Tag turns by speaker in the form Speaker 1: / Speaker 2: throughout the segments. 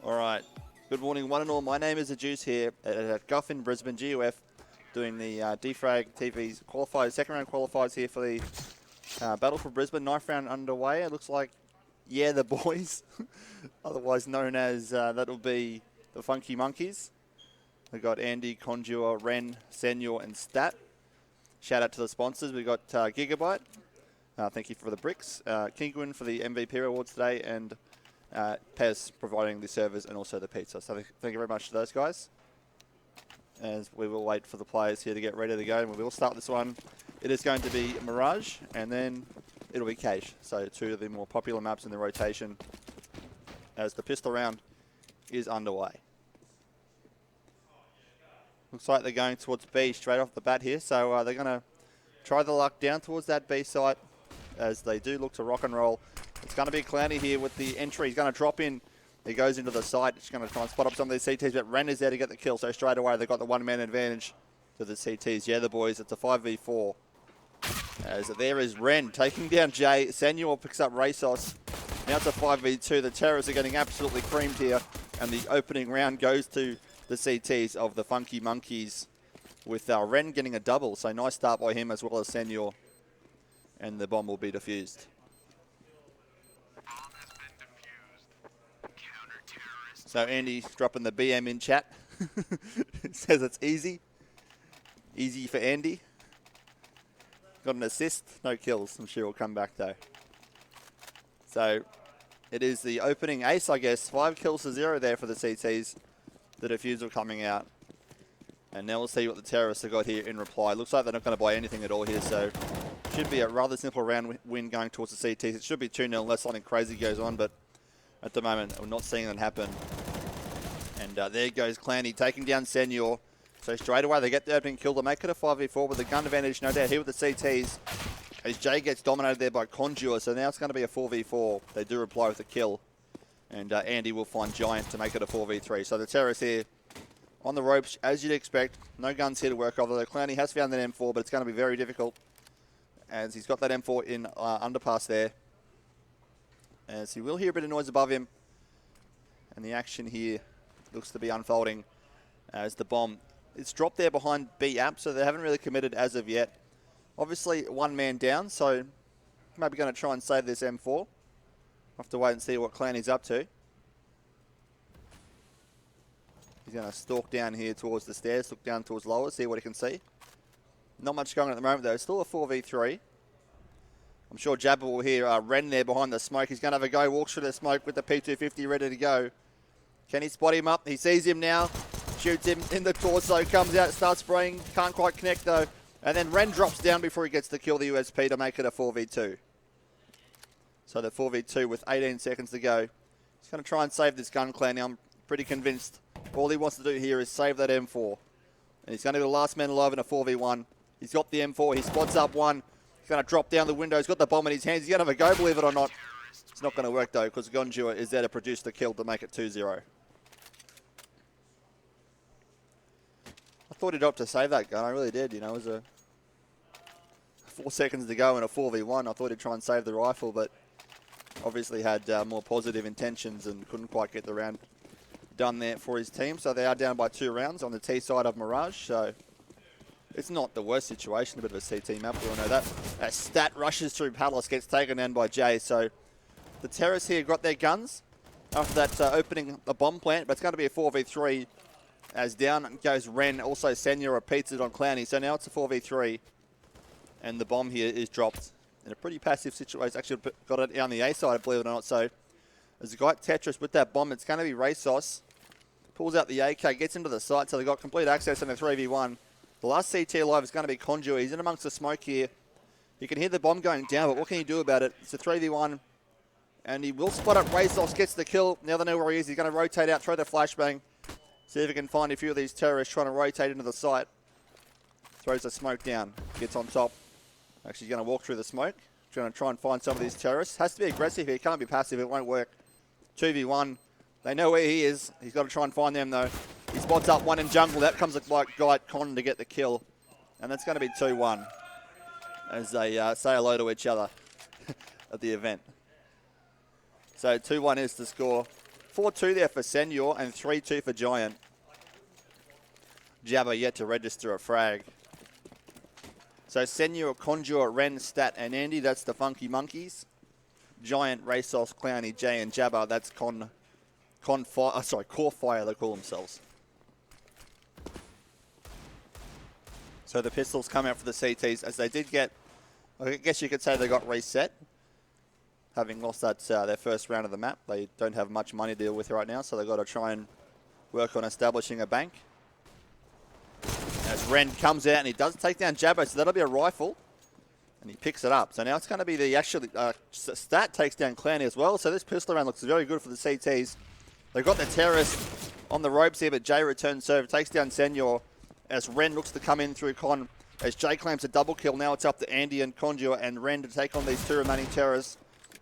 Speaker 1: All right. Good morning, one and all. My name is the Juice here at Guff in Brisbane, GUF, doing the Defrag TV's qualifiers, second round qualifiers here for the Battle for Brisbane. Ninth round underway. It looks like, yeah, the boys, otherwise known as, that'll be the Funky Monkeys. We've got Andy, Conjure, Ren, Senor, and Stat. Shout out to the sponsors. We've got Gigabyte. Thank you for the bricks. Kinguin for the MVP awards today, and Pez providing the servers and also the pizza. So thank you very much to those guys. As we will wait for the players here to get ready to go, and we will start this one. It is going to be Mirage, and then it'll be Cage. So two of the more popular maps in the rotation as the pistol round is underway. Looks like they're going towards B straight off the bat here. So they're going to try the luck down towards that B site as they do look to rock and roll. It's going to be Clowny here with the entry. He's going to drop in. He goes into the site. He's going to try and spot up some of these CTs, but Ren is there to get the kill. So straight away, they've got the one-man advantage to the CTs. Yeah, the boys, it's a 5v4. As there is Ren taking down Jay. Senor picks up Raysos. Now it's a 5v2. The Terrorists are getting absolutely creamed here. And the opening round goes to the CTs of the Funky Monkeys, with Ren getting a double. So nice start by him as well as Senor. And the bomb will be defused. So Andy's dropping the BM in chat. Says it's easy. Easy for Andy. Got an assist, no kills. I'm sure he'll come back though. So it is the opening ace, I guess. 5 kills to 0 there for the CTs. The defusal coming out. And now we'll see what the Terrorists have got here in reply. Looks like they're not going to buy anything at all here, so should be a rather simple round win going towards the CTs. It should be 2-0 unless something crazy goes on, but at the moment we're not seeing that happen. And there goes Clanny taking down Senor. So straight away they get the opening kill to make it a 5v4 with the gun advantage, no doubt, here with the CTs. As Jay gets dominated there by Conjure, so now it's going to be a 4v4. They do reply with a kill. And Andy will find Giant to make it a 4v3. So the Terrorists here on the ropes, as you'd expect. No guns here to work off, although Clowny has found an M4, but it's going to be very difficult as he's got that M4 in underpass there. As he will hear a bit of noise above him. And the action here looks to be unfolding as the bomb. It's dropped there behind B app, so they haven't really committed as of yet. Obviously, one man down, so maybe going to try and save this M4. We'll have to wait and see what Clowny's up to. He's going to stalk down here towards the stairs, look down towards lower, see what he can see. Not much going on at the moment, though. Still a 4v3. I'm sure Jabba will hear Ren there behind the smoke. He's going to have a go, walks through the smoke with the P250 ready to go. Can he spot him up? He sees him now. Shoots him in the torso, comes out, starts spraying. Can't quite connect, though. And then Ren drops down before he gets to kill the USP to make it a 4v2. So the 4v2 with 18 seconds to go. He's going to try and save this gun, Clowny. I'm pretty convinced all he wants to do here is save that M4. And he's going to be the last man alive in a 4v1. He's got the M4. He spots up one. He's going to drop down the window. He's got the bomb in his hands. He's going to have a go, believe it or not. It's not going to work, though, because Gonjua is there to produce the kill to make it 2-0. I thought he'd opt to save that gun. I really did. You know, it was a 4 seconds to go in a 4v1. I thought he'd try and save the rifle, but obviously had more positive intentions and couldn't quite get the round done there for his team. So they are down by 2 rounds on the T side of Mirage. So it's not the worst situation, a bit of a CT map, we all know that. As Stat rushes through Palace, gets taken down by Jay. So the Terrorists here got their guns after that opening a bomb plant, but it's going to be a 4v3 as down goes Ren. Also Senor repeats it on Clowny. So now it's a 4v3 and the bomb here is dropped in a pretty passive situation. Actually got it on the A side, believe it or not. So as a guy Tetris with that bomb, it's going to be Raysos. Pulls out the AK, gets into the site, so they've got complete access in a 3v1. The last CT alive is going to be Conjure. He's in amongst the smoke here. You can hear the bomb going down, but what can you do about it? It's a 3v1, and he will spot up Raysos, gets the kill. Now they know where he is. He's going to rotate out, throw the flashbang. See if he can find a few of these Terrorists trying to rotate into the site. Throws the smoke down, gets on top. Actually, he's going to walk through the smoke. Going to try and find some of these Terrorists. Has to be aggressive here. Can't be passive. It won't work. 2v1. They know where he is. He's got to try and find them, though. He spots up one in jungle. That comes like guy Con to get the kill. And that's going to be 2-1 as they say hello to each other at the event. So 2-1 is the score 4-2 there for Senor and 3-2 for Giant. Jabba yet to register a frag. So Senor, Conjure, Ren, Stat, and Andy, that's the Funky Monkeys. Giant, Racehorse, Clowny, Jay, and Jabba, that's Core Fire, they call themselves. So the Pistols come out for the CTs as they did get, I guess you could say they got reset. Having lost that their first round of the map, they don't have much money to deal with right now, so they've got to try and work on establishing a bank. As Ren comes out and he does take down Jabba, so that'll be a rifle. And he picks it up. So now it's going to be the Stat takes down Clowny as well. So this pistol round looks very good for the CTs. They've got the terrorist on the ropes here, but Jay returns serve, takes down Senor as Ren looks to come in through Con. As Jay claims a double kill, now it's up to Andy and Conjure and Ren to take on these two remaining terrorists.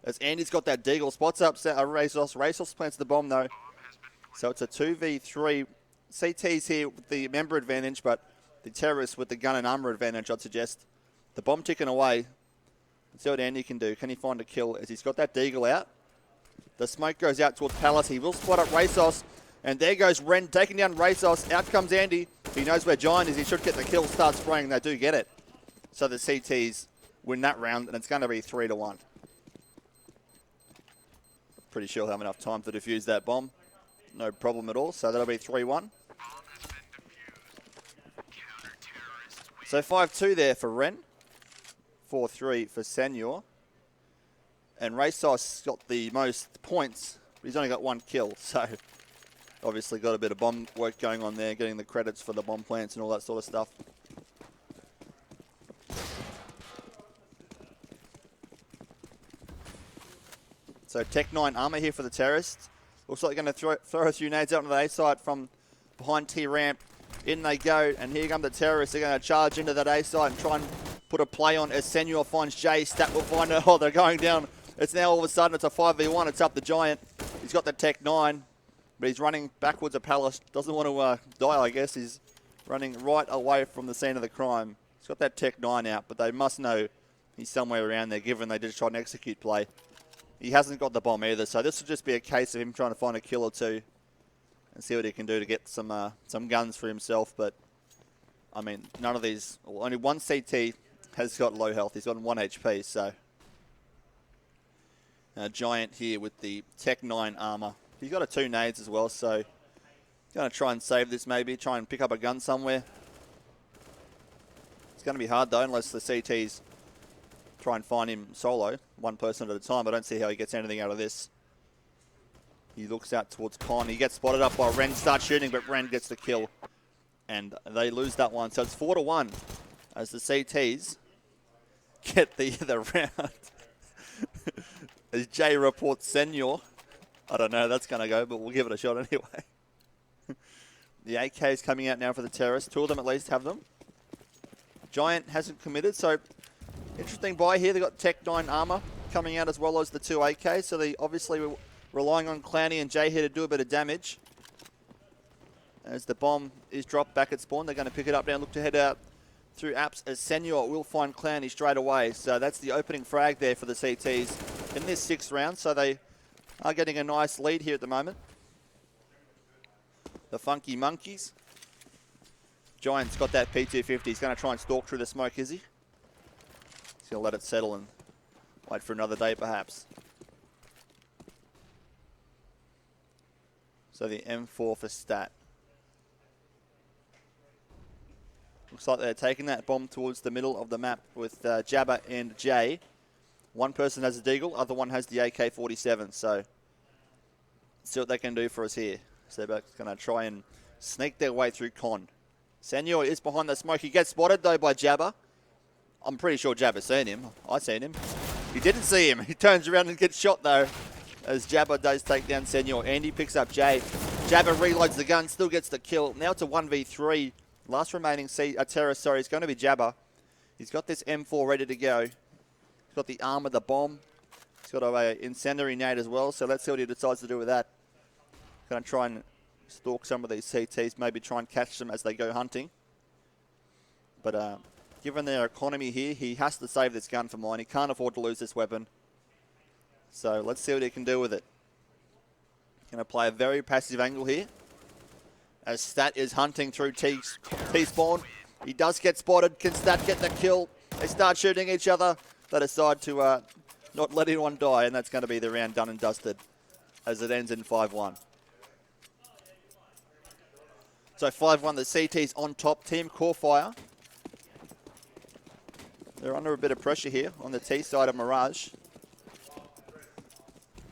Speaker 1: As Andy's got that deagle, spots up Racehorse. Racehorse plants the bomb though. So it's a 2v3. CT's here with the member advantage, but the terrorists with the gun and armor advantage, I'd suggest. The bomb ticking away. Let's see what Andy can do. Can he find a kill as he's got that deagle out? The smoke goes out towards Palace. He will spot up Racehorse. And there goes Ren taking down Racehorse. Out comes Andy. He knows where Giant is. He should get the kill. Start spraying. They do get it. So the CTs win that round, and it's going to be 3-1. Pretty sure he'll have enough time to defuse that bomb. No problem at all. So that'll be 3-1. So 5-2 there for Ren. 4-3 for Senor. And Racehorse got the most points, but he's only got one kill. So obviously got a bit of bomb work going on there, getting the credits for the bomb plants and all that sort of stuff. So Tech 9 armor here for the terrorists. Looks like they're going to throw a few nades out onto the A site from behind T-ramp. In they go, and here come the terrorists. They're going to charge into that A site and try and put a play on as Senor finds Jay. Stat will find it. Oh, they're going down. It's now all of a sudden it's a 5v1. It's up the Giant. He's got the Tech 9, but he's running backwards at Palace. Doesn't want to die, I guess. He's running right away from the scene of the crime. He's got that Tech 9 out, but they must know he's somewhere around there, given they just tried an execute play. He hasn't got the bomb either, so this will just be a case of him trying to find a kill or two and see what he can do to get some guns for himself. But, I mean, none of these, well, only one CT has got low health. He's got 1 HP, so. Giant here with the Tech 9 armor. He's got a 2 nades as well, so he's going to try and save this maybe, try and pick up a gun somewhere. It's going to be hard though, unless the CTs try and find him solo, one person at a time. I don't see how he gets anything out of this. He looks out towards Con. He gets spotted up by Ren, starts shooting, but Ren gets the kill. And they lose that one. So it's 4-1 as the CTs get the round. As Jay reports Senor. I don't know how that's going to go, but we'll give it a shot anyway. The AK is coming out now for the terrorists. 2 of them at least have them. Giant hasn't committed, so interesting buy here. They've got Tech 9 armor coming out as well as the 2 AKs, so they obviously were relying on Clowny and Jay here to do a bit of damage. As the bomb is dropped back at spawn, they're going to pick it up now and look to head out through apps as Senor will find Clowny straight away. So that's the opening frag there for the CTs in this 6th round. So they are getting a nice lead here at the moment. The Funky Monkeys. Giant's got that P250. He's going to try and stalk through the smoke, is he? He's going to let it settle and wait for another day perhaps. So the M4 for Stat. Looks like they're taking that bomb towards the middle of the map with Jabba and Jay. One person has a deagle, other one has the AK-47. So let's see what they can do for us here. So they're going to try and sneak their way through Con. Senor is behind the smoke. He gets spotted though by Jabba. I'm pretty sure Jabba's seen him. I seen him. He didn't see him. He turns around and gets shot though, as Jabba does take down Senor. Andy picks up Jay. Jabba reloads the gun, still gets the kill. Now it's a 1v3. Last remaining terrorist, sorry, is going to be Jabba. He's got this M4 ready to go. He's got the armor, the bomb. He's got an incendiary nade as well, so let's see what he decides to do with that. Going to try and stalk some of these CTs, maybe try and catch them as they go hunting. But given their economy here, he has to save this gun for mine. He can't afford to lose this weapon. So let's see what he can do with it. Going to play a very passive angle here. As Stat is hunting through T-spawn. He does get spotted. Can Stat get the kill? They start shooting each other. They decide to not let anyone die, and that's going to be the round done and dusted as it ends in 5-1. So 5-1, the CT's on top. Team Qual. They're under a bit of pressure here on the T side of Mirage.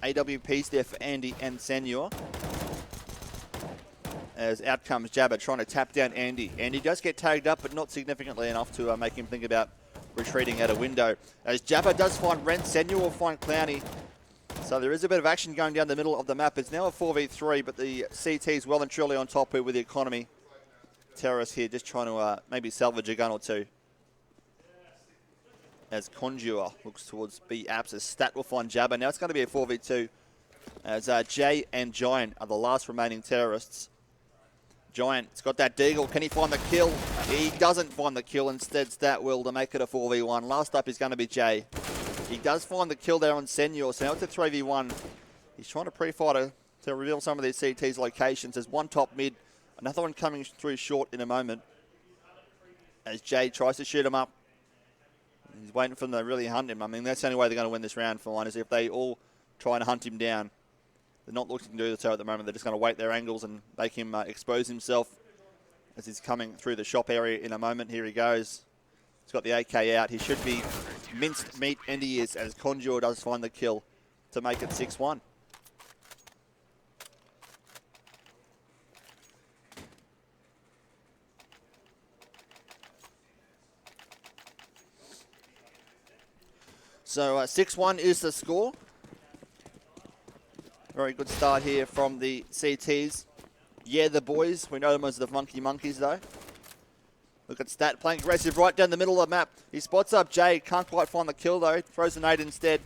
Speaker 1: AWP's there for Andy and Senor. As out comes Jabba trying to tap down Andy. Andy does get tagged up, but not significantly enough to make him think about retreating out a window. As Jabba does find Rent, Senor will find Clowny. So there is a bit of action going down the middle of the map. It's now a 4v3, but the CT's well and truly on top here with the economy. Terrorists here just trying to maybe salvage a gun or two. As Conjure looks towards B apps, as Stat will find Jabba. Now it's going to be a 4v2 as Jay and Giant are the last remaining terrorists. Giant's got that deagle. Can he find the kill? He doesn't find the kill. Instead, Stat will to make it a 4v1. Last up is going to be Jay. He does find the kill there on Senor, so now it's a 3v1. He's trying to pre-fire to reveal some of these CT's locations. There's one top mid, another one coming through short in a moment. As Jay tries to shoot him up. He's waiting for them to really hunt him. I mean, that's the only way they're going to win this round for one, is if they all try and hunt him down. They're not looking to do so at the moment. They're just going to wait their angles and make him expose himself as he's coming through the shop area in a moment. Here he goes. He's got the AK out. He should be minced meat, and he is, as Conjure does find the kill to make it 6-1. So 6-1 is the score. Very good start here from the CTs. Yeah, the boys. We know them as the Funky Monkeys, though. Look at Stat playing aggressive right down the middle of the map. He spots up Jay. Can't quite find the kill, though. Throws a nade instead.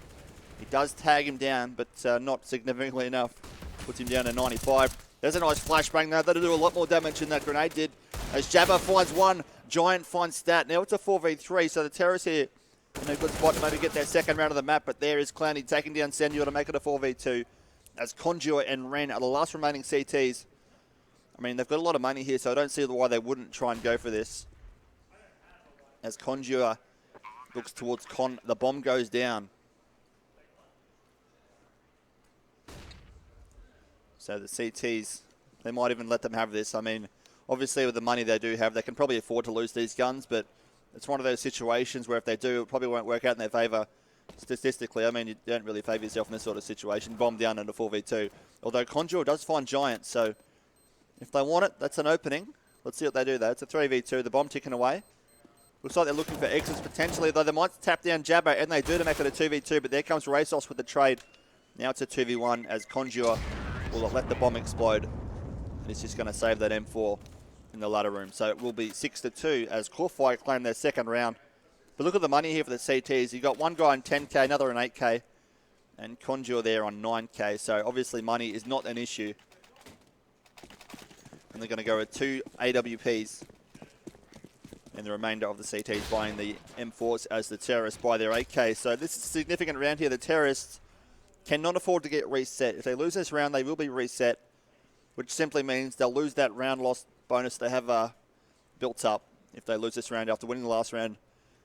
Speaker 1: He does tag him down, but not significantly enough. Puts him down to 95. There's a nice flashbang, though. That'll do a lot more damage than that grenade did. As Jabba finds one, Giant finds Stat. Now it's a 4v3, so the terrorists here in a good spot to maybe get their second round of the map, but there is Clowny taking down Senor to make it a 4v2. As Conjure and Ren are the last remaining CTs. I mean, they've got a lot of money here, so I don't see why they wouldn't try and go for this. As Conjure looks towards Con, the bomb goes down. So the CTs, they might even let them have this. I mean, obviously with the money they do have, they can probably afford to lose these guns, but it's one of those situations where if they do, it probably won't work out in their favour. Statistically, I mean, you don't really favour yourself in this sort of situation. Bomb down into 4v2. Although Conjure does find Giant, so if they want it, that's an opening. Let's see what they do, though. It's a 3v2. The bomb ticking away. Looks like they're looking for exits potentially, though they might tap down Jabba, and they do to make it a 2v2, but there comes Racos with the trade. Now it's a 2v1 as Conjure will let the bomb explode. And he's just going to save that M4 in the ladder room. So it will be 6-2 as Qual claim their second round. But look at the money here for the CTs. You've got one guy on 10k, another on 8k, and Conjure there on 9k. So obviously money is not an issue. And they're going to go with 2 AWPs. And the remainder of the CTs buying the M4s as the terrorists buy their 8k. So this is a significant round here. The terrorists cannot afford to get reset. If they lose this round, they will be reset, which simply means they'll lose that round loss bonus they have built up. If they lose this round after winning the last round,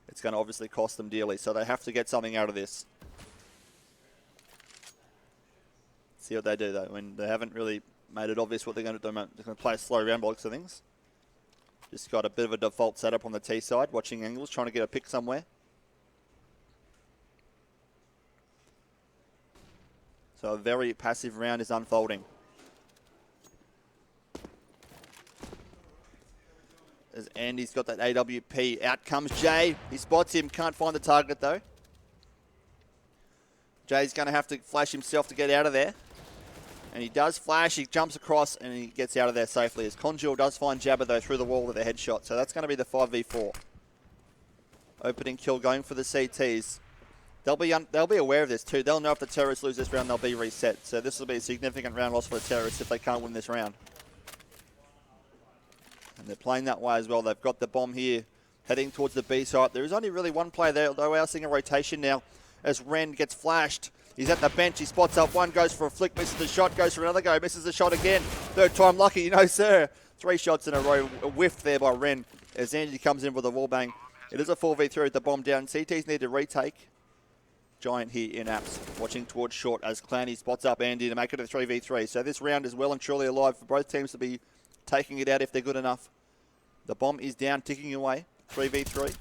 Speaker 1: it's going to obviously cost them dearly. So they have to get something out of this. See what they do, though. When they haven't really made it obvious what they're going to do. They're going to play a slow round by looks of things. Just got a bit of a default setup on the T side, watching angles, trying to get a pick somewhere. So a very passive round is unfolding. As Andy's got that AWP. Out comes Jay. He spots him. Can't find the target, though. Jay's going to have to flash himself to get out of there. And he does flash. He jumps across and he gets out of there safely. As Conjure does find Jabba, though, through the wall with a headshot. So that's going to be the 5v4. Opening kill going for the CTs. They'll be aware of this, too. They'll know if the terrorists lose this round, they'll be reset. So this will be a significant round loss for the terrorists if they can't win this round. And they're playing that way as well. They've got the bomb here heading towards the B site. There is only really one player there, although we are seeing a rotation now as Ren gets flashed. He's at the bench. He spots up one, goes for a flick, misses the shot, goes for another go, misses the shot again. Third time lucky, no sir. 3 shots in a row, a whiff there by Wren as Andy comes in with a wall bang. It is a 4v3 with the bomb down. CTs need to retake. Giant here in apps, watching towards short as Clanny spots up Andy to make it a 3v3. So this round is well and truly alive for both teams to be taking it out if they're good enough. The bomb is down, ticking away. 3v3.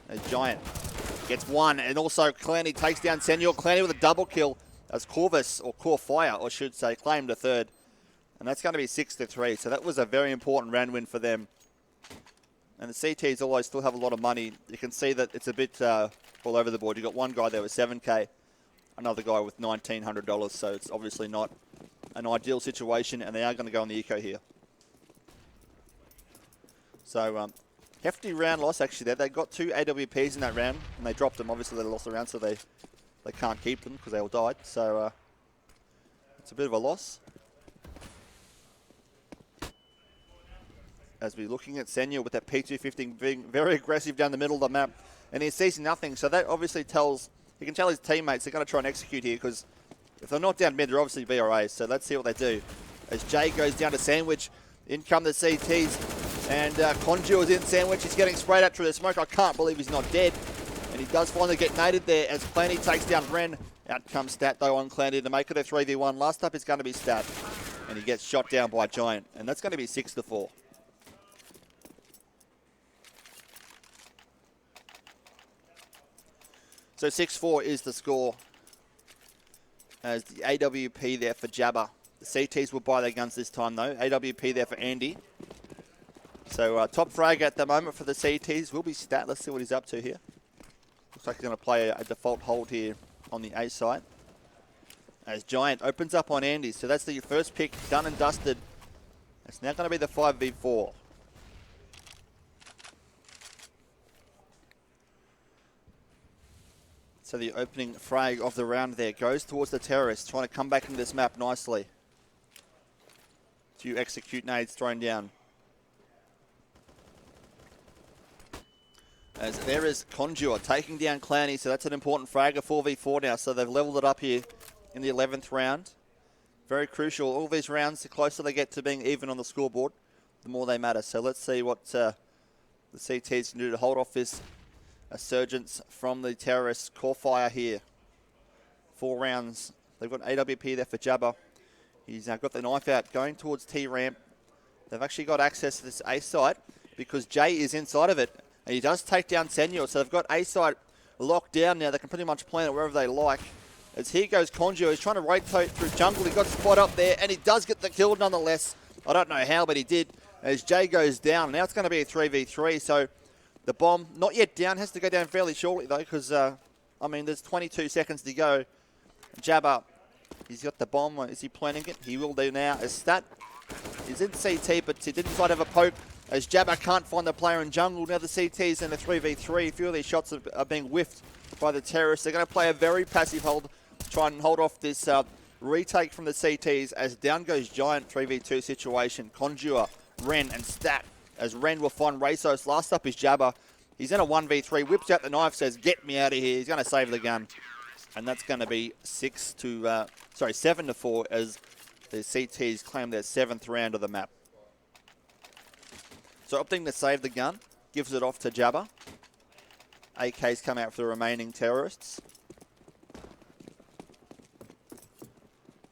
Speaker 1: As Giant gets one, and also Clanny takes down Senor. Clanny with a double kill as Corvus, or Core Fire, I should say, claimed a third. And that's going to be 6-3. So that was a very important round win for them. And the CTs, although still have a lot of money, you can see that it's a bit all over the board. You've got one guy there with 7K, another guy with $1,900. So it's obviously not an ideal situation, and they are going to go on the eco here. So hefty round loss actually there. They got 2 AWPs in that round, and they dropped them. Obviously, they lost the round, so they can't keep them because they all died. So it's a bit of a loss. As we're looking at Senor with that P250 being very aggressive down the middle of the map, and he's seizing nothing. So that obviously tells, you can tell his teammates they're going to try and execute here, because if they're not down mid, they're obviously BRAs. So let's see what they do. As Jay goes down to Sandwich, in come the CTs, and Conjure's in Sandwich. He's getting sprayed out through the smoke. I can't believe he's not dead. And he does finally get naded there as Clanny takes down Wren. Out comes Stat though on Clanny to make it a 3v1. Last up is going to be Stat, and he gets shot down by Giant, and that's going to be 6-4. So 6-4 is the score as the AWP there for Jabba. The CTs will buy their guns this time though. AWP there for Andy. So top frag at the moment for the CTs will be Stat. Let's see what he's up to here. Looks like he's going to play a default hold here on the A side. As Giant opens up on Andy. So that's the first pick done and dusted. It's now going to be the 5v4. So the opening frag of the round there goes towards the terrorists, trying to come back into this map nicely. A few execute nades thrown down. As there is Conjure taking down Clanny, so that's an important frag, a 4v4 now. So they've leveled it up here in the 11th round. Very crucial. All these rounds, the closer they get to being even on the scoreboard, the more they matter. So let's see what the CTs can do to hold off this a surgence from the terrorists. Core Fire here. 4 rounds. They've got AWP there for Jabba. He's now got the knife out going towards T-ramp. They've actually got access to this A site because Jay is inside of it. And he does take down Senor. So they've got A site locked down now. They can pretty much plan it wherever they like. As here goes Conjure. He's trying to rotate through jungle. He got spot up there. And he does get the kill nonetheless. I don't know how, but he did. As Jay goes down. Now it's going to be a 3v3. So the bomb, not yet down, has to go down fairly shortly though, because, I mean, there's 22 seconds to go. Jabba, he's got the bomb. Is he planning it? He will do now. As Stat, he's in CT, but he didn't quite have a poke. As Jabba can't find the player in jungle. Now the CT's in the 3v3. A few of these shots are being whiffed by the terrorists. They're going to play a very passive hold to try and hold off this retake from the CTs as down goes Giant 3v2 situation. Conjure, Ren, and Stat. As Ren will find Racos. Last up is Jabba. He's in a 1v3. Whips out the knife. Says, get me out of here. He's going to save the gun. And that's going to be 7-4 as the CTs claim their 7th round of the map. So opting to save the gun. Gives it off to Jabba. AKs come out for the remaining terrorists.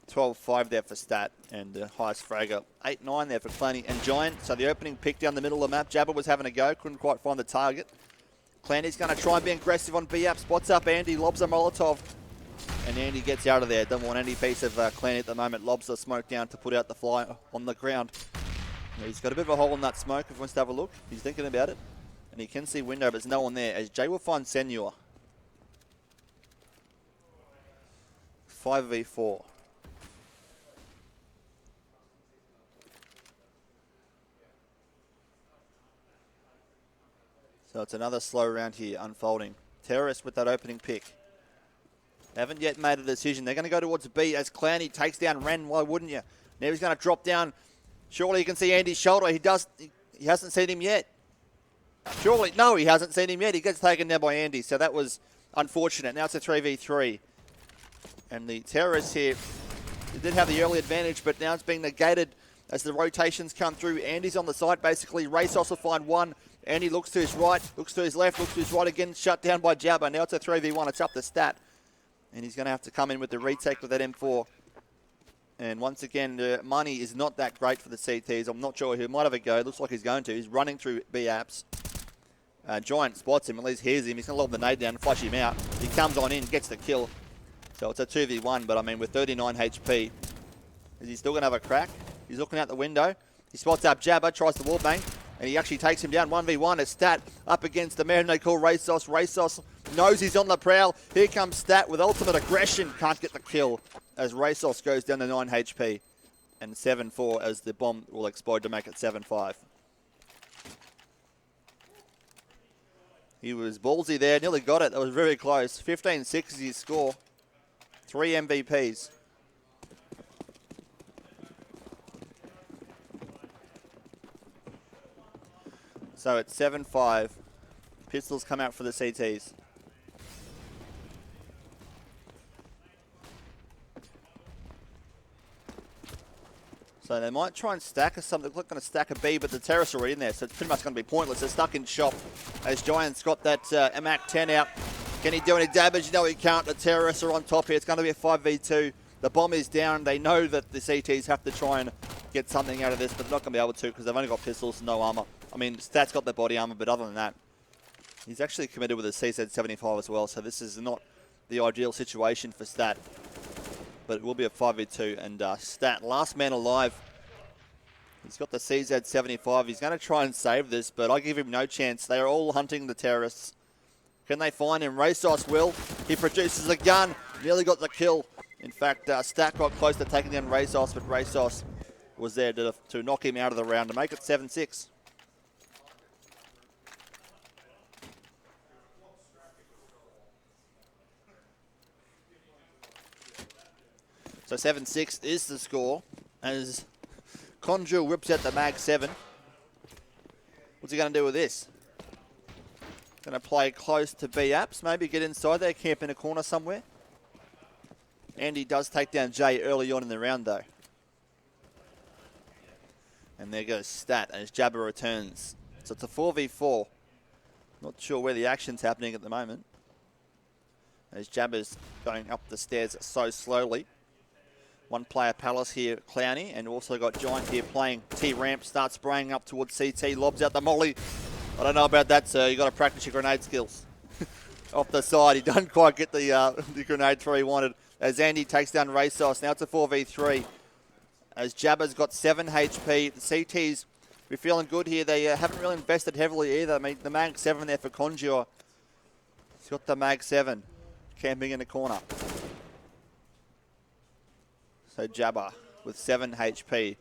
Speaker 1: 12-5 there for Stat, and the highest fragger. 8-9 there for Clanny and Giant. So the opening pick down the middle of the map. Jabba was having a go, couldn't quite find the target. Clanny's going to try and be aggressive on B-up. Spots up Andy, lobs a Molotov. And Andy gets out of there. Doesn't want any piece of Clanny at the moment. Lobs the smoke down to put out the fly on the ground. He's got a bit of a hole in that smoke if he wants to have a look. He's thinking about it. And he can see window, but there's no one there. As Jay will find Senor. 5v4. So it's another slow round here unfolding. Terrorists with that opening pick. They haven't yet made a decision. They're going to go towards B as Clanny takes down Ren. Why wouldn't you? Now he's going to drop down. Surely you can see Andy's shoulder. He hasn't seen him yet. Surely, no, he hasn't seen him yet. He gets taken down by Andy. So that was unfortunate. Now it's a 3v3. And the terrorists here, they did have the early advantage, but now it's being negated as the rotations come through. Andy's on the side, basically. Racos will find one. Andy looks to his right, looks to his left, looks to his right again, shut down by Jabba. Now it's a 3v1, it's up to Stat. And he's going to have to come in with the retake with that M4. And once again, the money is not that great for the CTs. I'm not sure who might have a go. Looks like he's going to. He's running through B-Apps. Giant spots him, at least hears him. He's going to lob the nade down and flush him out. He comes on in, gets the kill. So it's a 2v1, but I mean, with 39 HP, is he still going to have a crack? He's looking out the window. He spots up Jabba, tries to wallbang, and he actually takes him down 1v1 as Stat up against the man they call Racos. Racos knows he's on the prowl. Here comes Stat with ultimate aggression. Can't get the kill as Racos goes down to 9 HP. And 7-4 as the bomb will explode to make it 7-5. He was ballsy there, nearly got it. That was very close. 15-6 is his score. 3 MVPs. So it's 7-5. Pistols come out for the CTs. So they might try and stack us something. They're not going to stack a B, but the terrorists are already in there, so it's pretty much going to be pointless. They're stuck in shop as Giant's got that MAC-10 out. Can he do any damage? No, he can't. The terrorists are on top here. It's going to be a 5v2. The bomb is down. They know that the CTs have to try and get something out of this, but they're not going to be able to because they've only got pistols, no armor. I mean, Stat's got the body armor, but other than that, he's actually committed with a CZ75 as well, so this is not the ideal situation for Stat. But it will be a 5v2, and Stat, last man alive. He's got the CZ75. He's going to try and save this, but I give him no chance. They are all hunting the terrorists. Can they find him? Racos will. He produces a gun. Nearly got the kill. In fact, Stat got close to taking down Racos, but Racos was there to knock him out of the round to make it 7-6. So 7-6 is the score as Conjure whips out the Mag-7. What's he going to do with this? Going to play close to B-Apps, maybe get inside there, camp in a corner somewhere. Andy does take down Jay early on in the round though. And there goes Stat as Jabba returns. So it's a 4v4. Not sure where the action's happening at the moment. As Jabba's going up the stairs so slowly. One player Palace here, Clowny, and also got Giant here playing T-Ramp, starts spraying up towards CT, lobs out the molly. I don't know about that, sir. You got to practice your grenade skills. Off the side, he doesn't quite get the grenade throw he wanted. As Andy takes down Racos, now it's a 4v3. As Jabba's got 7 HP, the CTs, we're feeling good here. They haven't really invested heavily either. I mean, the Mag-7 there for Conjure. He's got the Mag-7 camping in the corner. So Jabba with 7 HP.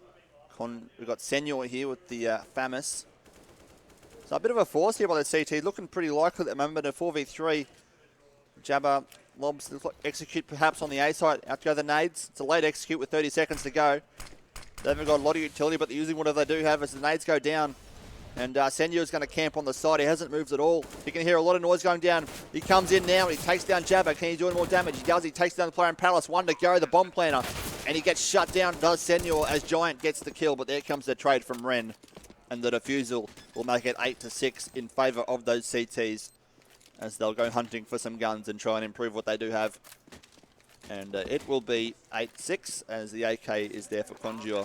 Speaker 1: We've got Senor here with the FAMAS. So a bit of a force here by the CT. Looking pretty likely at the moment. A 4v3. Jabba lobs to execute perhaps on the A side. Out to go the nades. It's a late execute with 30 seconds to go. They haven't got a lot of utility, but they're using whatever they do have as the nades go down. And Senor's going to camp on the side. He hasn't moved at all. You can hear a lot of noise going down. He comes in now and he takes down Jabba. Can he do any more damage? He does. He takes down the player in Palace. 1 to go. The bomb planner. And he gets shut down, does Senor, as Giant gets the kill. But there comes the trade from Ren. And the defusal will make it 8-6 in favour of those CTs. As they'll go hunting for some guns and try and improve what they do have. And it will be 8-6 as the AK is there for Conjure.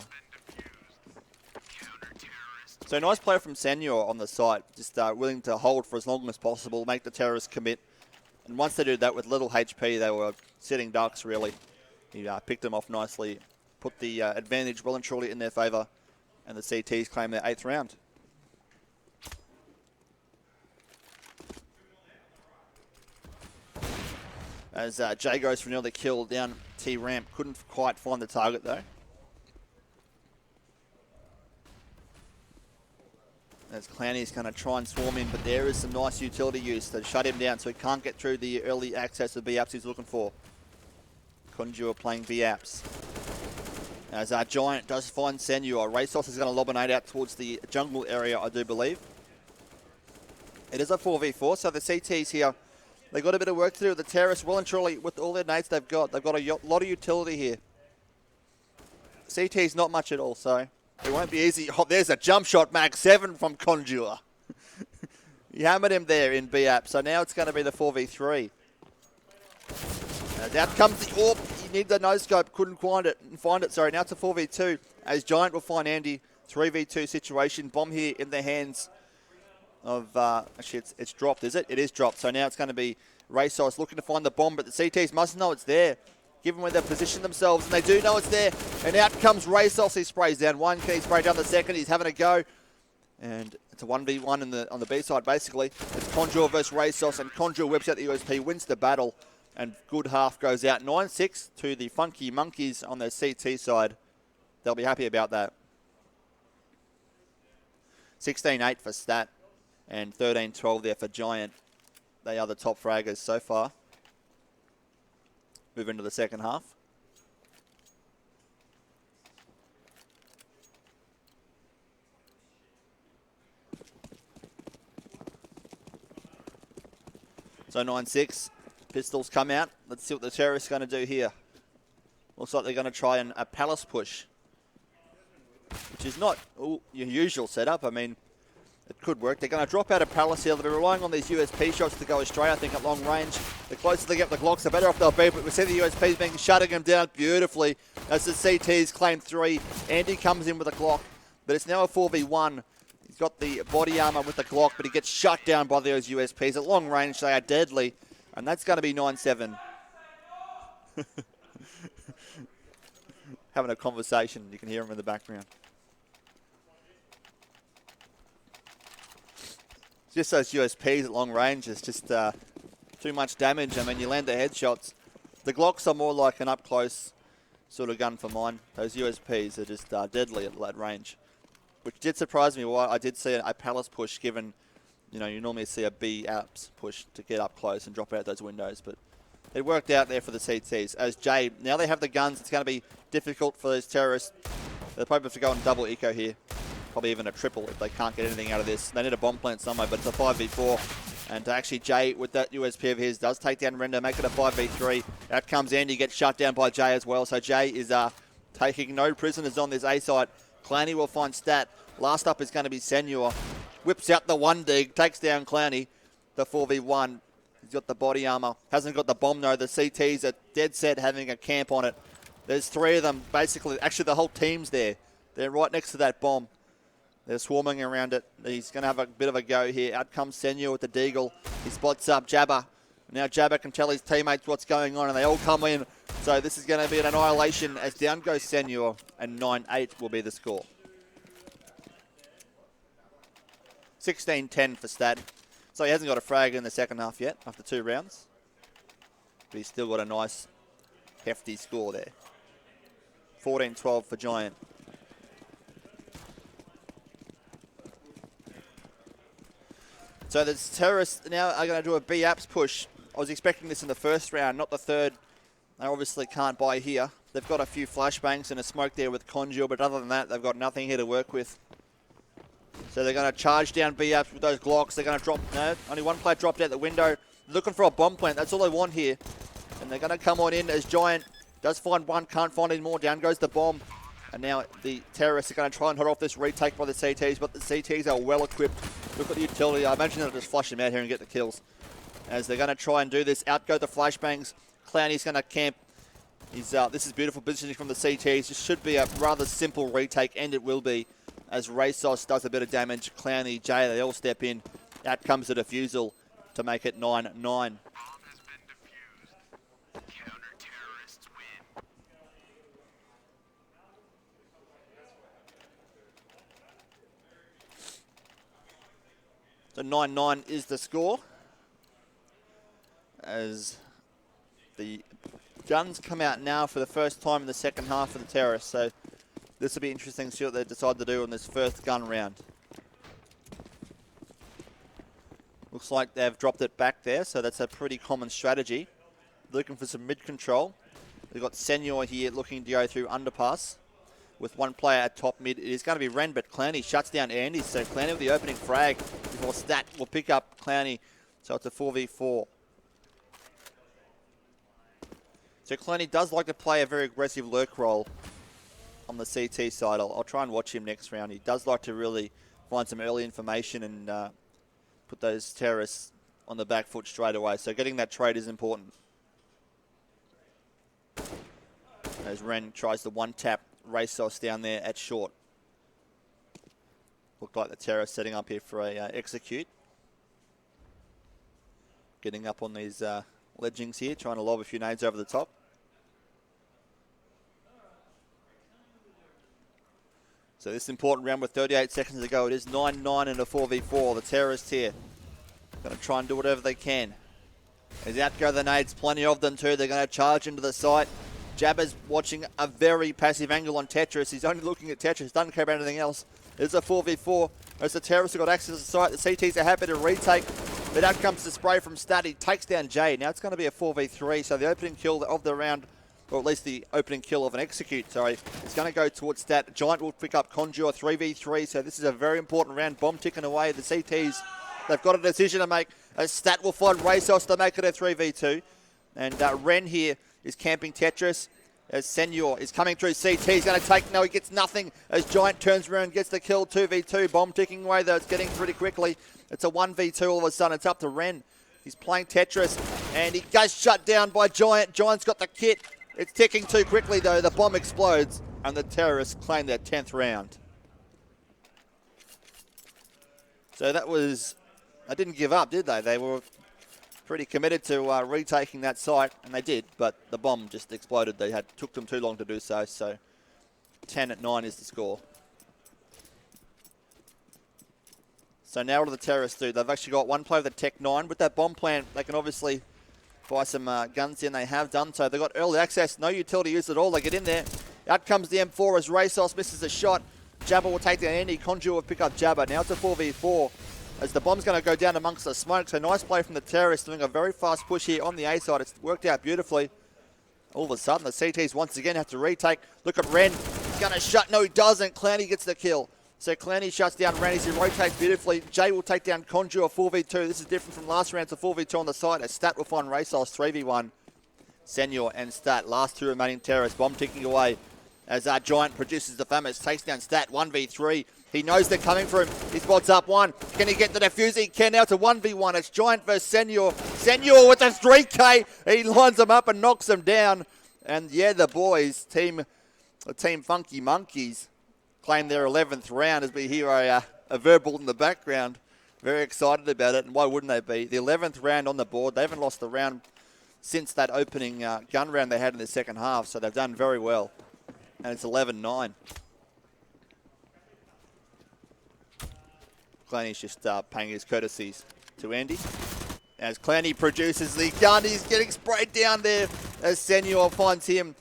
Speaker 1: So nice play from Senor on the site. Just willing to hold for as long as possible, make the terrorists commit. And once they did that with little HP, they were sitting ducks really. He picked them off nicely, put the advantage well and truly in their favour. And the CTs claim their 8th round. As Jay goes for another kill down T-Ramp. Couldn't quite find the target though. As Clowny's going to try and swarm in, but there is some nice utility use to shut him down so he can't get through the early access of B-Apps he's looking for. Conjure playing B-Apps. As Giant does find Senor. Racos is going to lob an 8 out towards the jungle area, I do believe. It is a 4v4, so the CTs here They've got a bit of work to do with the terrace. Well and truly, with all their nates they've got a lot of utility here. CT's not much at all, so it won't be easy. Oh, there's a jump shot, Mag 7 from Conjure. He hammered him there in B-App, so now it's going to be the 4v3. Out comes the orb. He needed the no-scope, couldn't find it. Sorry, now it's a 4v2 as Giant will find Andy. 3v2 situation. Bomb here in the hands of... actually, it's dropped, is it? It is dropped, so now it's going to be Racos looking to find the bomb, but the CTs must know it's there, given where they've positioned themselves, and they do know it's there. And out comes Racos. He sprays down one. Can he spray down the second? He's having a go. And it's a 1v1 on the B side, basically. It's Conjure versus Racos, and Conjure whips out the USP, wins the battle, and good half goes out. 9-6 to the Funky Monkeys on their CT side. They'll be happy about that. 16-8 for Stat, and 13-12 there for Giant. They are the top fraggers so far. Move into the second half. So 9-6, pistols come out. Let's see what the terrorists are going to do here. Looks like they're going to try a palace push, which is not your usual setup. I mean, it could work. They're going to drop out a palace here. They'll be relying on these USP shots to go astray, I think, at long range. The closer they get the Glocks, the better off they'll be. But we see the USPs being shutting them down beautifully as the CTs claim 3. Andy comes in with a Glock, but it's now a 4v1. He's got the body armor with the Glock, but he gets shut down by those USPs. At long range, they are deadly, and that's going to be 9-7. Having a conversation. You can hear him in the background. Just those USPs at long range is just too much damage. I mean, you land the headshots. The Glocks are more like an up-close sort of gun for mine. Those USPs are just deadly at that range, which did surprise me. Why I did see a palace push, given, you know, you normally see a B apps push to get up close and drop out those windows, but it worked out there for the CTs. As Jay, now they have the guns, it's going to be difficult for those terrorists. They'll probably have to go on double eco here. Probably even a triple if they can't get anything out of this. They need a bomb plant somewhere, but it's a 5v4. And actually, Jay, with that USP of his, does take down Render, make it a 5v3. Out comes Andy, gets shut down by Jay as well. So Jay is taking no prisoners on this A site. Clowney will find Stat. Last up is going to be Senor. Whips out the 1-dig, takes down Clowney. The 4v1. He's got the body armor. Hasn't got the bomb, though. The CTs are dead set having a camp on it. There's 3 of them, basically. Actually, the whole team's there. They're right next to that bomb. They're swarming around it. He's going to have a bit of a go here. Out comes Senor with the deagle. He spots up Jabba. Now Jabba can tell his teammates what's going on, and they all come in. So this is going to be an annihilation as down goes Senor, and 9-8 will be the score. 16-10 for Stat. So he hasn't got a frag in the second half yet after 2 rounds. But he's still got a nice, hefty score there. 14-12 for Giant. So the terrorists now are going to do a B-Apps push. I was expecting this in the first round, not the third. They obviously can't buy here. They've got a few flashbangs and a smoke there with Conjure, but other than that, they've got nothing here to work with. So they're going to charge down B-Apps with those Glocks. They're going to drop, no, only one player dropped out the window. Looking for a bomb plant, that's all they want here. And they're going to come on in as Giant does find one, can't find any more. Down goes the bomb. And now the terrorists are going to try and hold off this retake by the CTs, but the CTs are well equipped. Look at the utility. I imagine they'll just flush them out here and get the kills. As they're going to try and do this. Out go the flashbangs. Clowney's going to camp. This is beautiful positioning from the CTs. This should be a rather simple retake, and it will be. As Racos does a bit of damage. Clowney, Jay, they all step in. Out comes the defusal to make it 9-9. So 9-9 is the score as the guns come out now for the first time in the second half for the terrorists. So this will be interesting to see what they decide to do in this first gun round. Looks like they've dropped it back there, so that's a pretty common strategy. Looking for some mid-control. They've got Senor here looking to go through underpass with one player at top mid. It is going to be Ren, but Clowney shuts down Andy. So Clowney with the opening frag before Stat will pick up Clowney. So it's a 4v4. So Clenny does like to play a very aggressive lurk roll on the CT side. I'll try and watch him next round. He does like to really find some early information and put those terrorists on the back foot straight away. So getting that trade is important. As Ren tries to one-tap Racehorse down there at short. Looked like the terrorist setting up here for a execute. Getting up on these ledgings here, trying to lob a few nades over the top. So this important round with 38 seconds to go. It is 9-9 in a 4v4. The terrorists here going to try and do whatever they can. As out go the nades, plenty of them too. They're going to charge into the site. Jabba's watching a very passive angle on Tetris. He's only looking at Tetris, doesn't care about anything else. It's a 4v4. As the terrorists have got access to the site, the CTs are happy to retake. But out comes the spray from Stat. He takes down Jay. Now it's going to be a 4v3. So the opening kill of the round, or at least the opening kill of an execute, sorry, is going to go towards Stat. Giant will pick up Conjure 3v3. So this is a very important round. Bomb ticking away. The CTs, they've got a decision to make. As Stat will find Racehorse to make it a 3v2. And Ren here is camping Tetris. As Senor is coming through CT, he's going to take, no, he gets nothing. As Giant turns around, gets the kill, 2v2. Bomb ticking away, though, it's getting pretty quickly. It's a 1v2 all of a sudden. It's up to Ren. He's playing Tetris, and he gets shut down by Giant. Giant's got the kit. It's ticking too quickly, though. The bomb explodes, and the terrorists claim their 10th round. So that was, they didn't give up, did they? They were pretty committed to retaking that site, and they did, but the bomb just exploded. Took them too long to do so, so 10-9 is the score. So now what do the terrorists do? They've actually got one player with a Tech 9. With that bomb plant, they can obviously buy some guns in. They have done so. They've got early access, no utility use at all. They get in there. Out comes the M4 as Racehorse misses a shot. Jabba will take down Andy. Conjure will pick up Jabba. Now it's a 4v4. As the bomb's going to go down amongst the smoke. So nice play from the terrorists, doing a very fast push here on the A side. It's worked out beautifully. All of a sudden, the CTs once again have to retake. Look at Ren. He's going to shut. No, he doesn't. Clowny gets the kill. So Clowny shuts down Ren as he rotates beautifully. Jay will take down Conjure 4v2. This is different from last round. It's a 4v2 on the side. As Stat will find Racehorse 3v1. Senor and Stat, last two remaining terrorists. Bomb ticking away. As Giant produces the famous, takes down Stat 1v3. He knows they're coming for him. He spots up one. Can he get the defuse? He can. Now it's a 1v1. It's Giant versus Senor. Senor with a 3K. He lines them up and knocks them down. And yeah, the boys, Team Funky Monkeys, claim their 11th round as we hear a verbal in the background. Very excited about it. And why wouldn't they be? The 11th round on the board. They haven't lost the round since that opening gun round they had in the second half. So they've done very well. And it's 11-9. Clowny's just paying his courtesies to Andy. As Clowny produces the gun, he's getting sprayed down there as Senor finds him.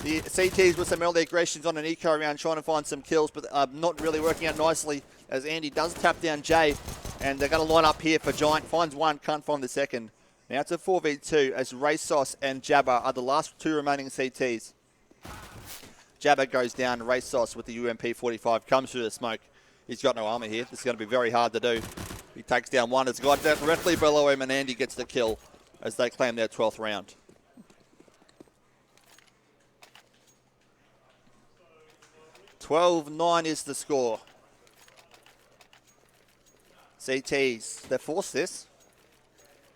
Speaker 1: The CTs with some early aggressions on an eco round trying to find some kills, but not really working out nicely as Andy does tap down Jay. And they're going to line up here for Giant. Finds one, can't find the second. Now it's a 4v2 as Racehorse and Jabba are the last two remaining CTs. Jabba goes down. Racehorse with the UMP-45 comes through the smoke. He's got no armor here. This is going to be very hard to do. He takes down one. It's got directly below him, and Andy gets the kill as they claim their 12th round. $12-9 is the score. CTs, they forced this.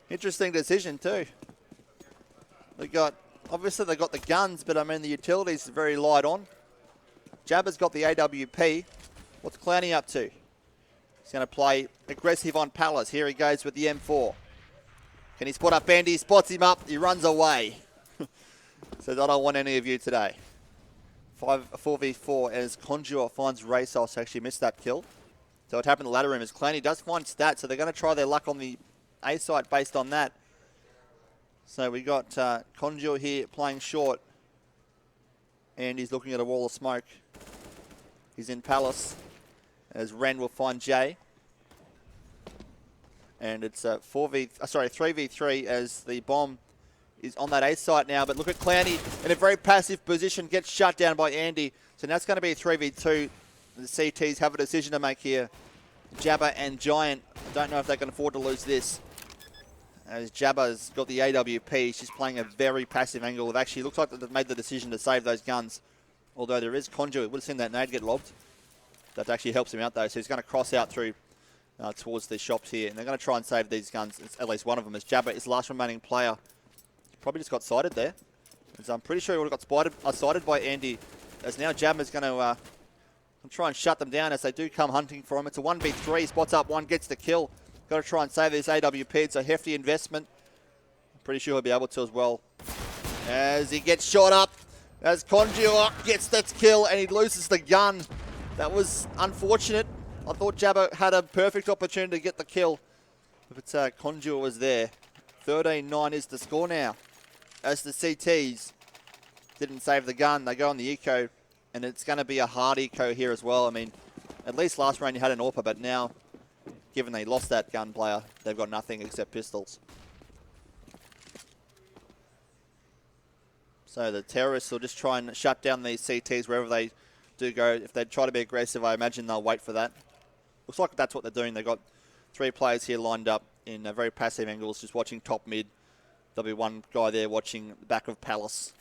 Speaker 1: Interesting decision too. Obviously they got the guns, but I mean the utilities are very light on. Jabba's got the AWP. What's Clowny up to? He's going to play aggressive on Palace. Here he goes with the M4. Can he spot up Andy? He spots him up. He runs away. Says, I don't want any of you today. 4v4 as Conjure finds Racehorse. Actually missed that kill. So what happened in the ladder room is Clowny does find Stat. So they're going to try their luck on the A site based on that. So we got Conjure here playing short. And he's looking at a wall of smoke. He's in Palace. As Ren will find Jay. And it's a 3v3 as the bomb is on that A site now. But look at Clowny in a very passive position. Gets shut down by Andy. So now it's going to be a 3v2. The CTs have a decision to make here. Jabba and Giant. I don't know if they can afford to lose this. As Jabba's got the AWP, she's playing a very passive angle. It actually looks like they've made the decision to save those guns. Although there is Conduit. Would have seen that nade get lobbed. That actually helps him out though. So he's going to cross out through towards the shops here. And they're going to try and save these guns. At least one of them, as Jabba is the last remaining player. He probably just got sighted there. As I'm pretty sure he would have got sighted by Andy. As now Jabba's going to try and shut them down as they do come hunting for him. It's a 1v3. Spots up one, gets the kill. Got to try and save this AWP. It's a hefty investment. I'm pretty sure he'll be able to as well. As he gets shot up. As Conjure gets that kill and he loses the gun. That was unfortunate. I thought Jabba had a perfect opportunity to get the kill. But Conjure was there. 13-9 is the score now. As the CTs didn't save the gun, they go on the eco. And it's going to be a hard eco here as well. I mean, at least last round you had an AWPer, but now, given they lost that gun player, they've got nothing except pistols. So the terrorists will just try and shut down these CTs wherever they do go. If they try to be aggressive, I imagine they'll wait for that. Looks like that's what they're doing. They've got 3 players here lined up in very passive angles, just watching top mid. There'll be one guy there watching the back of Palace.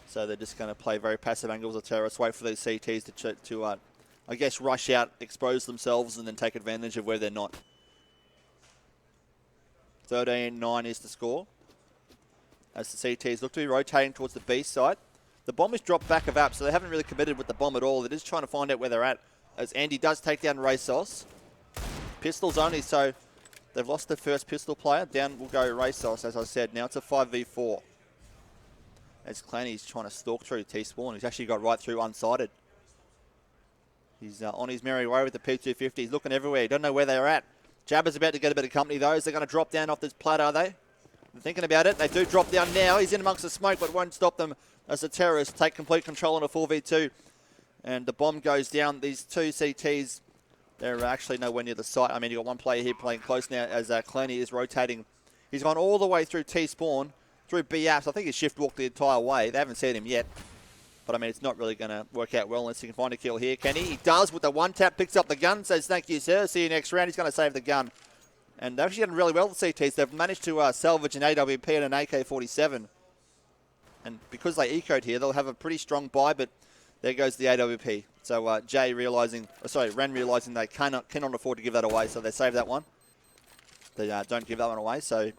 Speaker 1: So they're just going to play very passive angles of terrorists, wait for these CTs to I guess, rush out, expose themselves, and then take advantage of where they're not. 13-9 is the score. As the CTs look to be rotating towards the B side. The bomb is dropped back of app, so they haven't really committed with the bomb at all. They're just trying to find out where they're at. As Andy does take down Raysos. Pistols only, so they've lost the first pistol player. Down will go Raysos, as I said. Now it's a 5v4. As Clanny's trying to stalk through T-Spawn. He's actually got right through unsighted. He's on his merry way with the P250. He's looking everywhere. He doesn't know where they're at. Jabba's about to get a bit of company, though. They're going to drop down off this plat, are they? They're thinking about it. They do drop down now. He's in amongst the smoke, but won't stop them as the terrorists take complete control on a 4v2. And the bomb goes down. These 2 CTs, they're actually nowhere near the site. I mean, you've got one player here playing close now as Clanny is rotating. He's gone all the way through T-Spawn, through B-Apps. I think he's shift walked the entire way. They haven't seen him yet. But, I mean, it's not really going to work out well unless he can find a kill here, can he? He does with the one tap, picks up the gun, says, thank you, sir. See you next round. He's going to save the gun. And they've actually done really well with the CTs. They've managed to salvage an AWP and an AK-47. And because they ecoed here, they'll have a pretty strong buy, but there goes the AWP. So Ren realising they cannot afford to give that away, so they save that one. They don't give that one away, so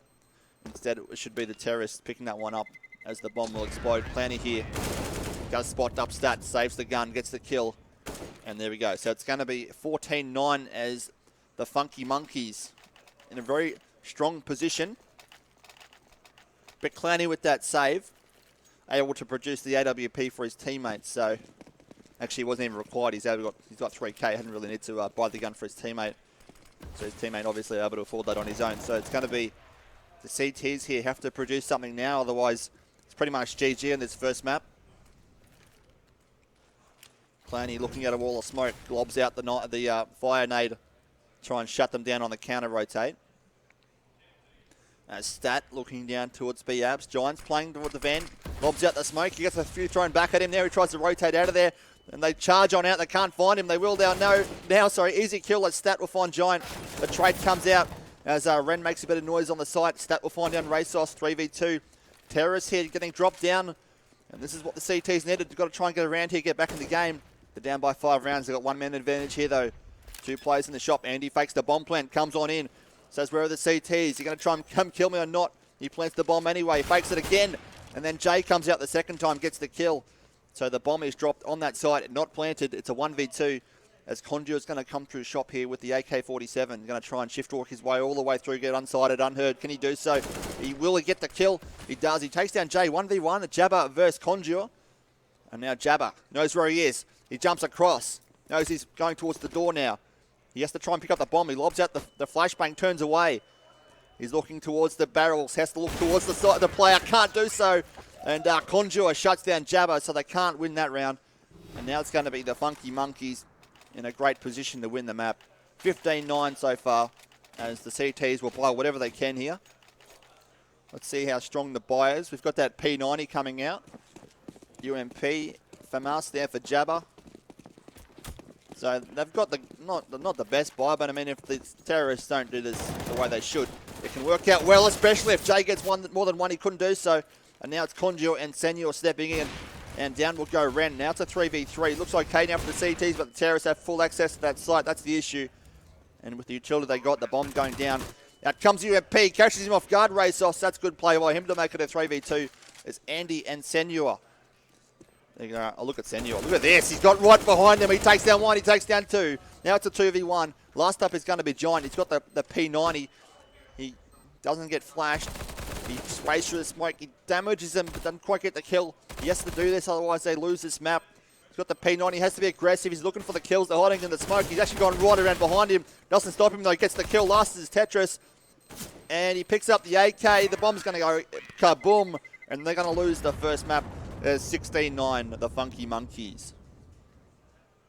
Speaker 1: instead it should be the terrorists picking that one up as the bomb will explode. Clanny here. Does spot up stats, saves the gun, gets the kill. And there we go. So it's going to be 14-9 as the Funky Monkeys in a very strong position. But Clanny with that save, able to produce the AWP for his teammates. So actually it wasn't even required. He's got 3K. Hadn't really need to buy the gun for his teammate. So his teammate obviously able to afford that on his own. So it's going to be the CTs here have to produce something now. Otherwise it's pretty much GG in this first map. Clanny looking at a wall of smoke, globs out the fire nade, try and shut them down on the counter rotate. Stat looking down towards B-Abs. Giants playing toward the van, lobs out the smoke. He gets a few thrown back at him there. He tries to rotate out of there, and they charge on out. They can't find him. They will now. Sorry, easy kill as Stat will find Giant. The trade comes out as Ren makes a bit of noise on the site. Stat will find down Raysos, 3v2. Terrorists here getting dropped down, and this is what the CTs needed. They've got to try and get around here, get back in the game. They're down by 5 rounds. They've got 1-man advantage here, though. 2 players in the shop. Andy fakes the bomb plant, comes on in. Says, where are the CTs? You're going to try and come kill me or not? He plants the bomb anyway. Fakes it again. And then Jay comes out the second time, gets the kill. So the bomb is dropped on that site, not planted. It's a 1v2 as Conjure's going to come through shop here with the AK-47. Going to try and shift walk his way all the way through, get unsighted, unheard. Can he do so? Will he get the kill? He does. He takes down Jay 1v1. Jabba versus Conjure. And now Jabba knows where he is. He jumps across. Knows he's going towards the door now. He has to try and pick up the bomb. He lobs out the flashbang, turns away. He's looking towards the barrels. Has to look towards the side of the player. Can't do so. And Conjure shuts down Jabba, so they can't win that round. And now it's going to be the Funky Monkeys in a great position to win the map. 15-9 so far, as the CTs will buy whatever they can here. Let's see how strong the buy is. We've got that P90 coming out. UMP, FAMAS there for Jabba. So they've got not the best buy, but I mean, if the terrorists don't do this the way they should, it It can work out well, especially if Jay gets more than one he couldn't do so. And now it's Conjure and Senor stepping in. And down will go Ren. Now it's a 3v3. Looks okay now for the CTs, but the terrorists have full access to that site. That's the issue. And with the utility they got, the bomb going down. Out comes UMP, catches him off guard, Racos. That's good play by him to make it a 3v2. It's Andy and Senor. There you go. Oh, look at Senor. Look at this. He's got right behind him. He takes down one, he takes down two. Now it's a 2v1. Last up is going to be Giant. He's got the P90. He doesn't get flashed. He sprays through the smoke. He damages him, but doesn't quite get the kill. He has to do this, otherwise they lose this map. He's got the P90. He has to be aggressive. He's looking for the kills. They're hiding in the smoke. He's actually gone right around behind him. Doesn't stop him, though. Gets the kill. Last is Tetris. And he picks up the AK. The bomb's going to go kaboom. And they're going to lose the first map. 16-9, the Funky Monkeys.